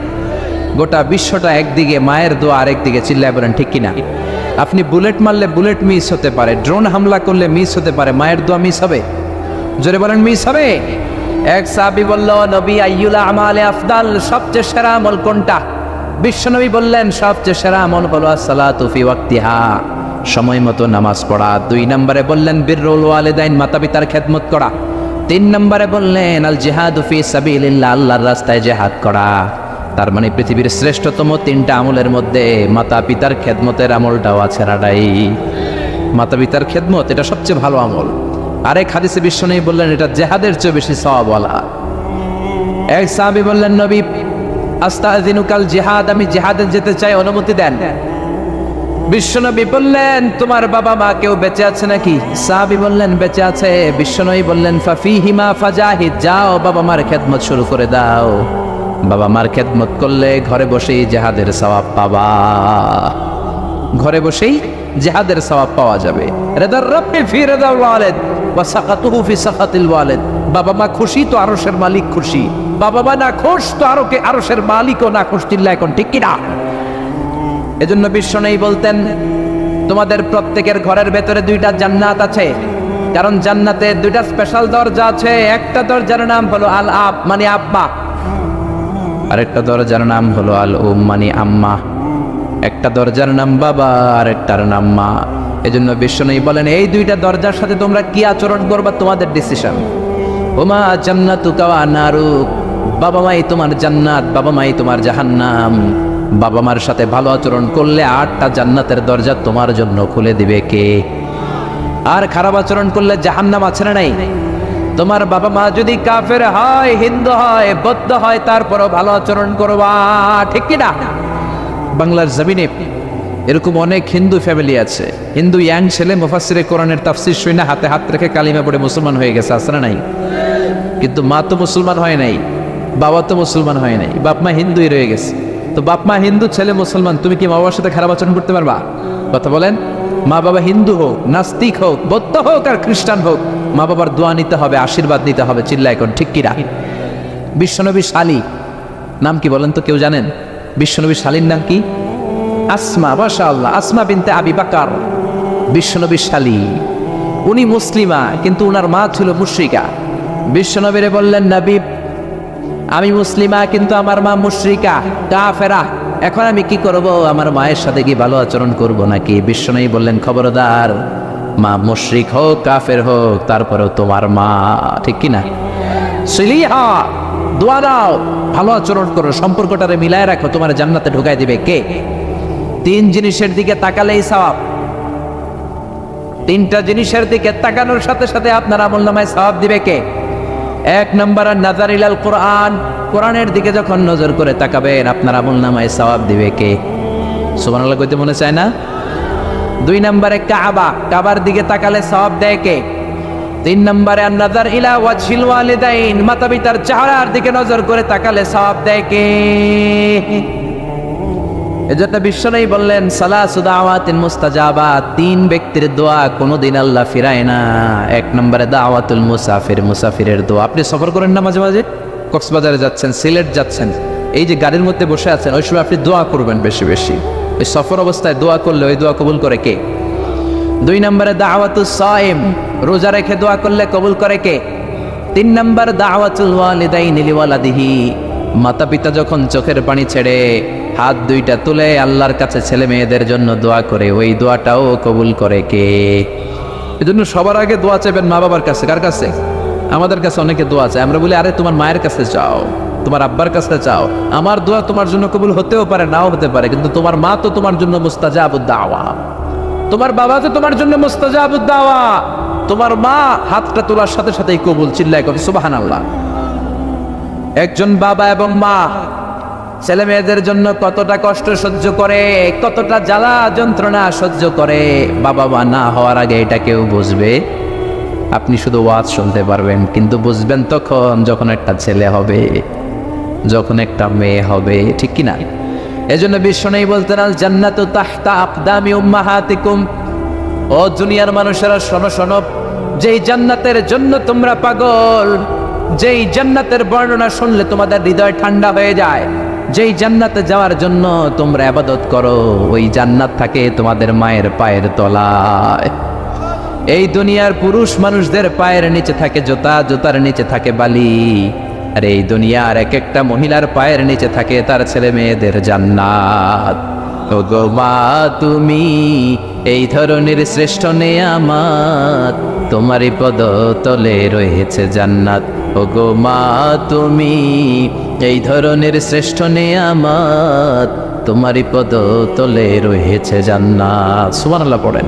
S1: গোটা বিশ্বটা একদিকে, মায়ের দোয়া আরেকদিকে। চিল্লায় বলেন ঠিক কিনা? আপনি বুলেট মারলে বুলেট মিস হতে পারে, ড্রোন হামলা করলে মিস হতে পারে, মায়ের দোয়া মিস হবে? জোরে বলেন মিস হবে? এক সাহাবী বলল, নবী আইয়ুল আমালে আফদাল, সবচেয়ে সেরা আমল কোনটা? বিশ্বনবী বললেন সবচেয়ে সেরা আমল হলো আসসালাতু ফি ওয়াক্তিহা, সময় মতো নামাজ পড়া। 2 নম্বরে বললেন বিররুল ওয়ালিদাইন, মাতা পিতার খেদমত করা। 3 নম্বরে বললেন আল জিহাদু ফি সাবিলিল্লাহ, আল্লাহর রাস্তায় জিহাদ করা। তার মানে পৃথিবীর শ্রেষ্ঠতম 3টা আমলের মধ্যে মাতা পিতার খেদমতের আমলটাও আছে রাডাই। মাতা পিতার খেদমত এটা সবচেয়ে ভালো আমল। আরেক হাদিসে বিশ্বনবী বললেন এটা জিহাদের চেয়ে বেশি সওয়াবওয়ালা। এক সাহাবী বললেন, নবী আস্তাযিনুকাল জিহাদ, আমি জিহাদে যেতে চাই, অনুমতি দেন। বিশ্বনবী বললেন তোমার বাবা মা কেউ বেঁচে আছে নাকি? সাহাবী বললেন বেঁচে আছে। বিশ্বনবী বললেন ফাফিহিমা ফাজাহিদ, যাও বাবা মার খেদমত শুরু করে দাও। বাবা মার খেদমত করলে ঘরে বসেই জিহাদের সওয়াব পাবা, ঘরে বসেই জিহাদের সওয়াব পাওয়া যাবে। রিদার রাব্বি ফি রিদাল ওয়ালিদ ওয়া সাকাতুহু ফি সাকাতিল ওয়ালিদ, বাবা মা খুশি তো আরশের মালিক খুশি, বাবা মা না খুশ তো আরশের মালিকও না খুশ। চিল্লায় এখন ঠিক কিনা? এজন্য বিশ্বনবী বলতেন তোমাদের প্রত্যেকের ঘরের ভেতরে 2টা জান্নাত আছে, কারণ জান্নাতে 2টা স্পেশাল দরজা আছে। একটা দরজার নাম হলো আল আব মানে আব্বা, আরেকটা দরজার নাম হলো আল উম মানে আম্মা। একটা দরজার নাম বাবা, আরেকটার নাম মা। এজন্য বিশ্বনবী বলেন এই 2টা দরজার সাথে তোমরা কি আচরণ করবা তোমাদের ডিসিশন। ওমা জান্নাতুকা ওয়া নারুক, বাবা মাই তোমার জান্নাত, বাবা মাই তোমার জাহান্নাম। বাবা মার সাথে ভালো আচরণ করলে 8টা জান্নাতের দরজা তোমার জন্য খুলে দিবে কে? আর খারাপ আচরণ করলে জাহান্নাম আছে না নাই? তোমার বাবা মা যদি কাফের হয়, হিন্দু হয়, বৌদ্ধ হয়, তারপরও ভালো আচরণ করবা, ঠিক কি না? বাংলার জমিনে এরকম অনেক হিন্দু ফ্যামিলি আছে, হিন্দু ইয়াং ছেলে মুফাসসিরে কোরআনের তাফসীর শুনে হাতে হাত রেখে কালিমা পড়ে মুসলমান হয়ে গেছে, আছে না নাই? কিন্তু মা তো মুসলমান হয় নাই, বাবা তো মুসলমান হয় নাই, বাপ মা হিন্দুই রয়ে গেছে। তো বাপ মা হিন্দু, ছেলে মুসলমান, তুমি কি মা বাবার সাথে খারাপ আচরণ করতে পারবা? কথা বলেন। মা বাবা হিন্দু হোক, নাস্তিক হোক, বৌদ্ধ হোক আর খ্রিস্টান হোক, মা বাবার দোয়া নিতে হবে, আশীর্বাদ নিতে হবে। চিল্লা এখন ঠিক কি রাখি? বিশ্বনবী শালী নাম কি বলেন তো, কেউ জানেন বিশ্বনবী শালীর নাম কি? আসমা, মাশাআল্লাহ, আসমা বিনতে আবি বকর বিশ্বনবী শালী। উনি মুসলিমা কিন্তু উনার মা ছিল মুশরিকা। বিশ্বনবীরে বললেন নবী আমি মুসলিমা কিন্তু আমার মা মুশরিকা কাফেরা, এখন আমি কি করব? আমার মায়ের সাথে কি ভালো আচরণ করব নাকি? বিশ্বনবী বললেন খবরদার, মা মুশরিক হোক কাফের হোক তারপরেও তোমার মা, ঠিক কি না? সিলিহা, দোয়া দাও, ভালো আচরণ করো, সম্পর্কটারে মিলায় রাখো, তোমার জান্নাতে ঢুকাই দিবে কে? 3 জিনিসের দিকে তাকালেই সওয়াব। 3টা জিনিসের দিকে তাকানোর সাথে সাথে আপনার আমলনামায় সওয়াব দিবে কে? 1 নম্বর নাযার ইলাল কোরআন, কোরআনের দিকে যখন নজর করে তাকাবেন আপনার আমলনামায় সওয়াব দিবে কে? সুবহানাল্লাহ কইতে মনে চায় না? 2 নম্বরে কাবা, কাবার দিকে তাকালে সওয়াব দেয় কে? 3 নম্বরে নাযার ইলা ওয়াজহিল ওয়ালিদাইন, মাতা পিতার চেহারার দিকে নজর করে তাকালে সওয়াব দেয় কে? এজন্য বিশ্বনবী বললেন সালাসু দাওয়াতিন মুস্তাজাবাত, 3 ব্যক্তির দোয়া কোনোদিন আল্লাহ ফিরায় না। 1 নম্বরে দাওয়াতুল মুসাফির, মুসাফিরের দোয়া। আপনি সফর করেন না মাঝে মাঝে, কক্সবাজারে যাচ্ছেন, সিলেট যাচ্ছেন, এই যে গাড়ির মধ্যে বসে আছেন, ওই সময় আপনি দোয়া করবেন বেশি বেশি। ওই সফর অবস্থায় দোয়া করলে ওই দোয়া কবুল করে কে? 2 নম্বরে দাওয়াতুস সাইম, রোজা রেখে দোয়া করলে কবুল করে কে? 3 নম্বর দাওয়াতুল ওয়ালিদাইনি লিওয়ালাদিহি, মাতা পিতা যখন চোখের পানি ছেড়ে হাত 2টা তুলে আল্লাহর কাছে ছেলে মেয়েদের জন্য দোয়া করে, ওই দোয়াটাও কবুল করে কে? এজন্য সবার আগে দোয়া চাইবেন মা বাবার কাছে। কার কাছে? আমাদের কাছে অনেকে দোয়া চায়, আমরা বলি আরে তোমার মায়ের কাছে চাও, তোমার আব্বার কাছে চাও। আমার দোয়া তোমার জন্য কবুল হতেও পারে, নাও হতে পারে, কিন্তু তোমার মা তো তোমার জন্য মুস্তাজাবুদ দাওয়া, তোমার বাবা তো তোমার জন্য মুস্তাজাবুদ দাওয়া। তোমার মা হাতটা তোলার সাথে সাথেই কবুল। চিল্লায় কবি সুবহানাল্লাহ। একজন বাবা এবং মা ছেলে মেয়েদের জন্য কতটা কষ্ট সহ্য করে, কতটা জ্বালা যন্ত্রণা সহ্য করে, বাবা মা না হওয়ার আগে এটা কেউ বুঝবে? আপনি শুধু ওয়াজ শুনতে পারবেন, কিন্তু বুঝবেন তখন যখন একটা ছেলে হবে, যখন একটা মেয়ে হবে, ঠিক কি না? এজন্য বিশ্বনবী বলতেন আল জান্নাতু তাহতা আকদামি উম্মাহাতিকুম, ও দুনিয়ার মানুষেরা শোনো শোনো, যেই জান্নাতের জন্য তোমরা পাগল, যেই জান্নাতের বর্ণনা শুনলে তোমাদের হৃদয় ঠান্ডা হয়ে যায়, যেই জান্নাতে যাওয়ার জন্য তোমরা ইবাদত করো ওই জান্নাত থাকে তোমাদের মায়ের পায়ের তলায়। এই দুনিয়ার পুরুষ মানুষদের পায়ের নিচে থাকে জুতা, জুতার নিচে থাকে বালি, আর এই দুনিয়ার এক একটা মহিলার পায়ের নিচে থাকে তার ছেলে মেয়েদের জান্নাত। ওগো মা তুমি এই ধরনের শ্রেষ্ঠ নেয়ামত, তোমারই পদ তলে রয়েছে জান্নাত। ওগো মা তুমি এই ধরনের শ্রেষ্ঠ নেয়ামত, তোমারই পদ তলে রয়েছে জান্নাত। সুবহানাল্লাহ পড়েন।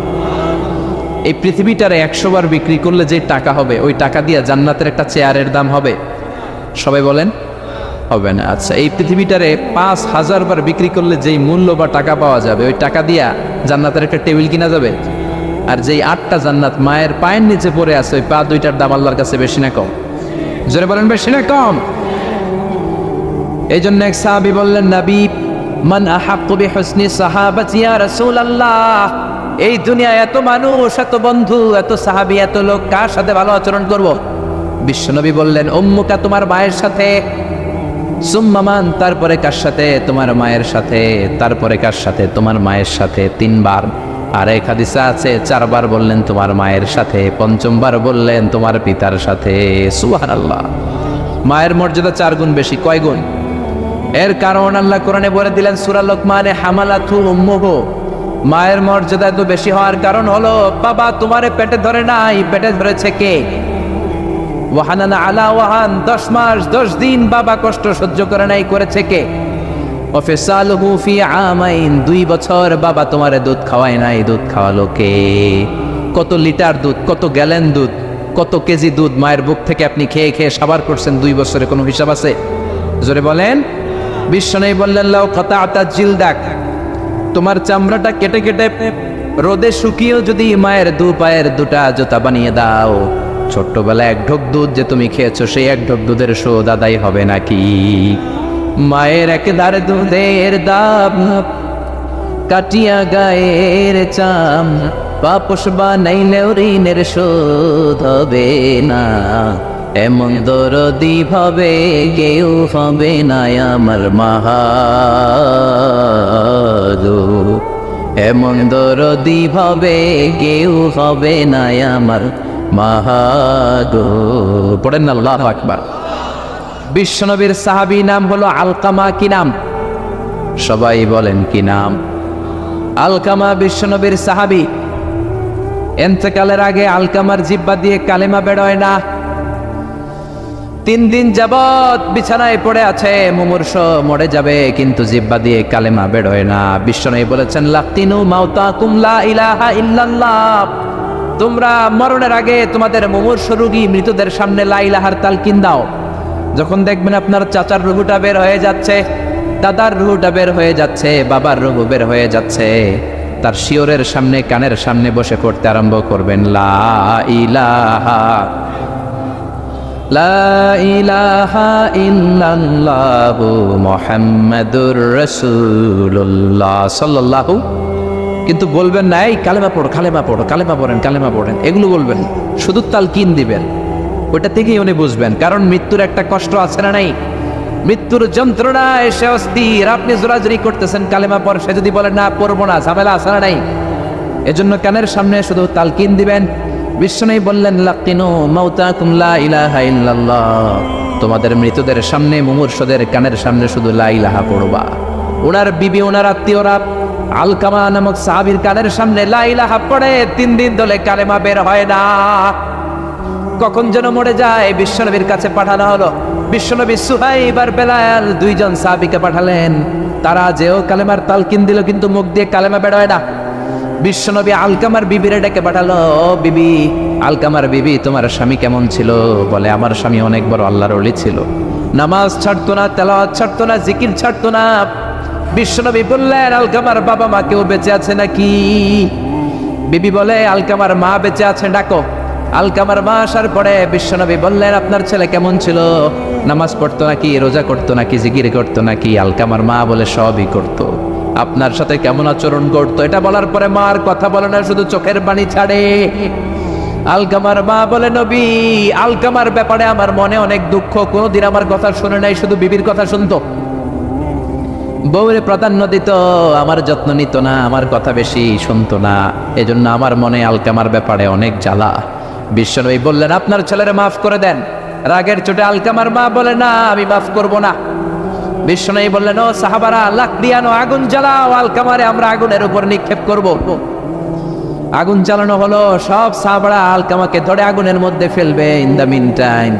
S1: এই পৃথিবীটারে 100 বার বিক্রি করলে যে টাকা হবে ওই টাকা দিয়ে জান্নাতের একটা চেয়ারের দাম হবে? সবাই বলেন হবে না। আচ্ছা, এই পৃথিবীটারে 5000 বার বিক্রি করলে যেই মূল্য বা টাকা পাওয়া যাবে ওই টাকা দিয়া জান্নাতের একটা টেবিল কিনা যাবে? আর যেই 8টা জান্নাত মায়ের পায়ের নিচে পড়ে আছে ওই পা দুইটার দাম আল্লাহর কাছে বেশি না কম? জোরে বলেন বেশি না কম? এই জন্য এক সাহাবী বললেন, নবী মান আহাক্কু বিহুসনি সাহাবাতি ইয়া রাসূলুল্লাহ, এই দুনিয়ায় এত মানুষ, এত বন্ধু, এত সাহাবী, এত লোক, কার সাথে ভালো আচরণ করব? বিশ্বনবী বললেন, উম্মুকা, তোমার মায়ের সাথে, সুম্মা মান, তারপরে কার সাথে? তোমার মায়ের সাথে, তারপরে কার সাথে? তোমার মায়ের সাথে 3 বার। আর এক হাদিসে আছে 4 বার বললেন তোমার মায়ের সাথে, 5বার বললেন তোমার পিতার সাথে। সুবহানাল্লাহ। মায়ের মর্যাদা 4 গুণ বেশি। কয় গুণ? এর কারণ আল্লাহ কোরআনে বলে দিলেন সূরা লোকমানে, হামালাতু উম্মুহু, মায়ের মর্যাদা এত বেশি হওয়ার কারণ হলো বাবা তোমারে পেটে ধরে নাই, পেটে ধরেছে কে? ওয়াহানানা আলা ওয়াহান, 10 মাস 10 দিন বাবা কষ্ট সহ্য করে নাই, করেছে কে? ওয়াফিসালুহু ফি আমাইন, 2 বছর বাবা তোমারে দুধ খাওয়ায় নাই, দুধ খাওয়ালো কে? কত লিটার দুধ, কত গ্যালন দুধ, কত কেজি দুধ মায়ের বুক থেকে আপনি খেয়ে খেয়ে সাবার করছেন 2 বছরে, কোনো হিসাব আছে? জোরে বলেন। বিশ্বনবী বললেন, লাউ কাতাআতা জিলদাক, তোমার চামড়াটা কেটে কেটে রোদে শুকিয়েও যদি মায়ের 2 পায়ের 2টা জুতা বানিয়ে দাও, ছোট্টবেলায় 1 ঢোক দুধ যে তুমি খেয়েছো সেই 1 ঢোক দুধের শোধ আদায় হবে নাকি? মায়ের একদার দুধের দাম কাটিয়া গায়ের চাম, পাপস বানাইলেও ঋণের শোধ হবে না, এমন দরদি ভাবে কেউ হবে না আমার মাহাদো, এমন দরদি ভাবে কেউ হবে না আমার মাহাদো। পড়েন না আল্লাহু আকবার। বিশ্বনবীর সাহাবী নাম হলো আলকামা। কি নাম? সবাই বলেন কি নাম? আলকামা বিশ্বনবীর সাহাবী। ইন্তেকালের আগে আলকামার জিহ্বা দিয়ে কালেমা বের হয় না। 3 দিন যাবত বিছানায় পড়ে আছে, মুমূর্ষ, মরে যাবে, কিন্তু জিহ্বা দিয়ে কালেমা বের হয় না। বিশ্বনবী বলেছেন, লাকিনু মাউতাকুম লা ইলাহা ইল্লাল্লাহ, তোমরা মরণের আগে তোমাদের মুমূর্ষ রোগী মৃতদের সামনে লা ইলাহার তালকিন দাও। যখন দেখবেন আপনার চাচার রুহুটা বের হয়ে যাচ্ছে, দাদার রুহুটা বের হয়ে যাচ্ছে, বাবার রুহু বের হয়ে যাচ্ছে, তার শিওরের সামনে, কানের সামনে বসে পড়তে আরম্ভ করবেন, লা ইলাহা লা ইলাহা ইল্লাল্লাহু মুহাম্মাদুর রাসূলুল্লাহ সাল্লাল্লাহু। কিন্তু বলবেন না এই কালেমা পড়ো, কালেমা পড়ো, কালেমা পড়েন, কালেমা পড়েন, এগুলো বলবেন, শুধু তালকিন দিবেন। ওটা থেকেই উনি বুঝবেন, কারণ মৃত্যুর একটা কষ্ট আছে না নাই? মৃত্যুর যন্ত্রণায় সে অস্থির, আপনি জোরাজুরি করতেছেন কালেমা পড়, সে যদি বলে না পড়বো না, ঝামেলা আছে না নাই? এজন্য কানের সামনে শুধু তালকিন দিবেন। বিশ্বনবী বললেন, লাকিনু মাউতাকুম লা ইলাহা ইল্লাল্লাহ, তোমাদের মৃতদের সামনে, মুমূর্ষদের কানের সামনে শুধু লা ইলাহা পড়বা। ওনার বিবি, ওনার আত্মীয়রা আলকামা নামক সাহাবীর কানের সামনে লা ইলাহা পড়ে 3 দিন ধরে কালেমা বের হয় না। কখন যেন মরে যায়, বিশ্বনবীর কাছে পাঠানো হলো। বিশ্বনবী সুহাইব আর বেলাল 2 জন সাহাবীকে পাঠালেন, তারা যেও কালেমার তালকিন দিল কিন্তু মুখ দিয়ে কালেমা বের হয় না। বিশ্বনবী আলকামার বিবিরে ডেকে পাঠালো, বিবি, আলকামার বিবি, তোমার স্বামী কেমন ছিল? বলে, আমার স্বামী অনেক বড় আল্লাহর ওলি ছিল, নামাজ ছাড়তো না, তেলাওয়াত ছাড়তো না, জিকির ছাড়তো না। বিশ্বনবী বললেন, আলকামার বাবা মা কেউ বেঁচে আছে নাকি? বিবি বলে, আলকামার মা বেঁচে আছে, ডাকো। আলকামার মা আসার পরে বিশ্বনবী বললেন, আপনার ছেলে কেমন ছিল? নামাজ পড়তো নাকি, রোজা করতো নাকি, জিকির করতো নাকি? আলকামার মা বলে, সবই করতো। আপনার সাথে কেমন আচরণ করতো? এটা বলার পরে মার কথা বলে না, শুধু চোখের পানি ছাড়ে। আলকামার মা বলে, নবী, আলকামার ব্যাপারে আমার মনে অনেক দুঃখ, কোনোদিন আমার কথা শুনে নাই, শুধু বিবির কথা শুনতো। বউরে প্রাধান্য দিত, আমার যত্ন নিত না, আমার কথা বেশি শুনতো না। এজন্য আমার মনে আলকামার ব্যাপারে অনেক জ্বালা। বিশ্বনবী বললেন, আপনার ছেলেরে মাফ করে দেন। রাগের চোটে আলকামার মা বলে, না আমি মাফ করব না। বিশ্বনবী বললেন, ও সাহাবারা, লাক দিয়ে আনো, আগুন জ্বালাও, আলকামারে আমরা আগুনের উপর নিক্ষেপ করব। আগুন জ্বালানো হলো, সব সাহাবারা আলকামাকে ধরে আগুনের মধ্যে ফেলবে। In the mean time